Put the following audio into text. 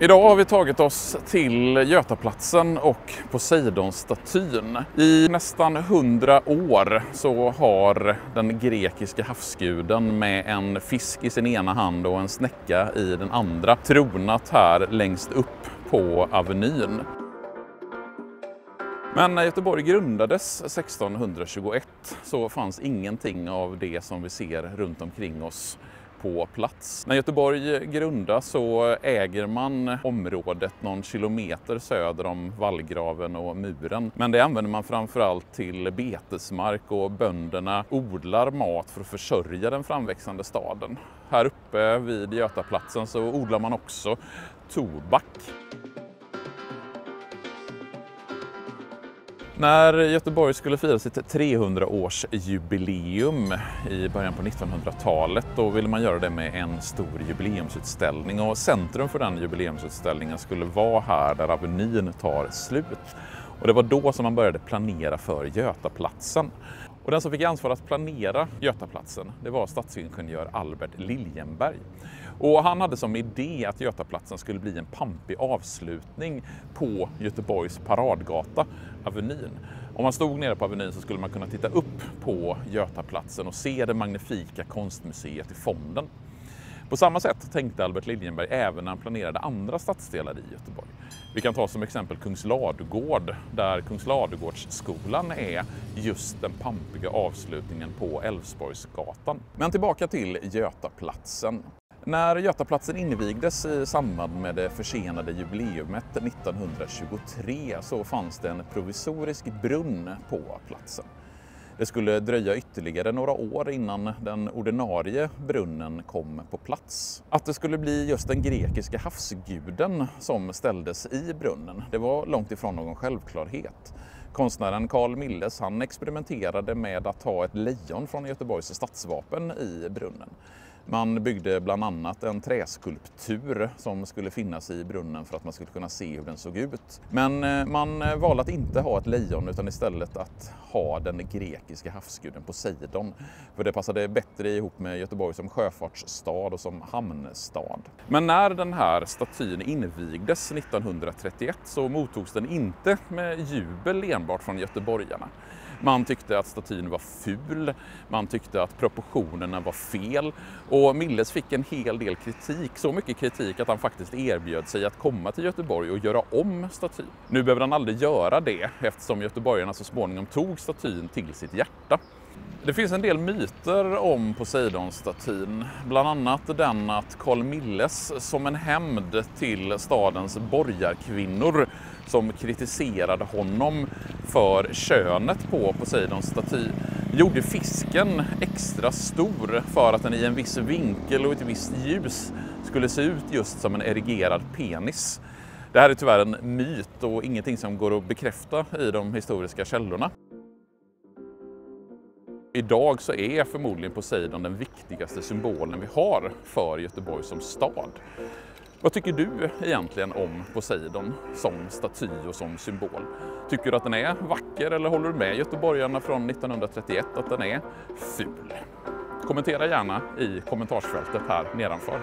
Idag har vi tagit oss till Götaplatsen och Poseidon-statyn. I nästan 100 år så har den grekiska havsguden med en fisk i sin ena hand och en snäcka i den andra tronat här längst upp på Avenyn. Men när Göteborg grundades 1621 så fanns ingenting av det som vi ser runt omkring oss på plats. När Göteborg grundas så äger man området någon kilometer söder om vallgraven och muren. Men det använder man framförallt till betesmark och bönderna odlar mat för att försörja den framväxande staden. Här uppe vid Götaplatsen så odlar man också tobak. När Göteborg skulle fira sitt 300-årsjubileum i början på 1900-talet då ville man göra det med en stor jubileumsutställning, och centrum för den jubileumsutställningen skulle vara här där Avenyn tar slut. Och det var då som man började planera för Götaplatsen. Och den som fick ansvar att planera Götaplatsen, det var stadsingenjör Albert Liljenberg. Och han hade som idé att Götaplatsen skulle bli en pampig avslutning på Göteborgs paradgata, Avenyn. Om man stod nere på Avenyn så skulle man kunna titta upp på Götaplatsen och se det magnifika konstmuseet i fonden. På samma sätt tänkte Albert Liljenberg även när han planerade andra stadsdelar i Göteborg. Vi kan ta som exempel Kungsladugård, där Kungsladugårdsskolan är just den pampiga avslutningen på Älvsborgsgatan. Men tillbaka till Götaplatsen. När Götaplatsen invigdes i samband med det försenade jubileumet 1923 så fanns det en provisorisk brunn på platsen. Det skulle dröja ytterligare några år innan den ordinarie brunnen kom på plats. Att det skulle bli just den grekiska havsguden som ställdes i brunnen, det var långt ifrån någon självklarhet. Konstnären Carl Milles han experimenterade med att ha ett lejon från Göteborgs stadsvapen i brunnen. Man byggde bland annat en träskulptur som skulle finnas i brunnen för att man skulle kunna se hur den såg ut. Men man valde att inte ha ett lejon utan istället att ha den grekiska havsguden Poseidon. För det passade bättre ihop med Göteborg som sjöfartsstad och som hamnstad. Men när den här statyn invigdes 1931 så mottogs den inte med jubel enbart från göteborgarna. Man tyckte att statyn var ful, man tyckte att proportionerna var fel, och Milles fick en hel del kritik, så mycket kritik att han faktiskt erbjöd sig att komma till Göteborg och göra om statyn. Nu behöver han aldrig göra det eftersom göteborgarna så småningom tog statyn till sitt hjärta. Det finns en del myter om Poseidon-statyn, bland annat den att Carl Milles som en hämnd till stadens borgarkvinnor som kritiserade honom för könet på Poseidons staty gjorde fisken extra stor för att den i en viss vinkel och ett visst ljus skulle se ut just som en erigerad penis. Det här är tyvärr en myt och ingenting som går att bekräfta i de historiska källorna. Idag så är förmodligen Poseidon den viktigaste symbolen vi har för Göteborg som stad. Vad tycker du egentligen om Poseidon som staty och som symbol? Tycker du att den är vacker eller håller du med göteborgarna från 1931 att den är ful? Kommentera gärna i kommentarsfältet här nedanför.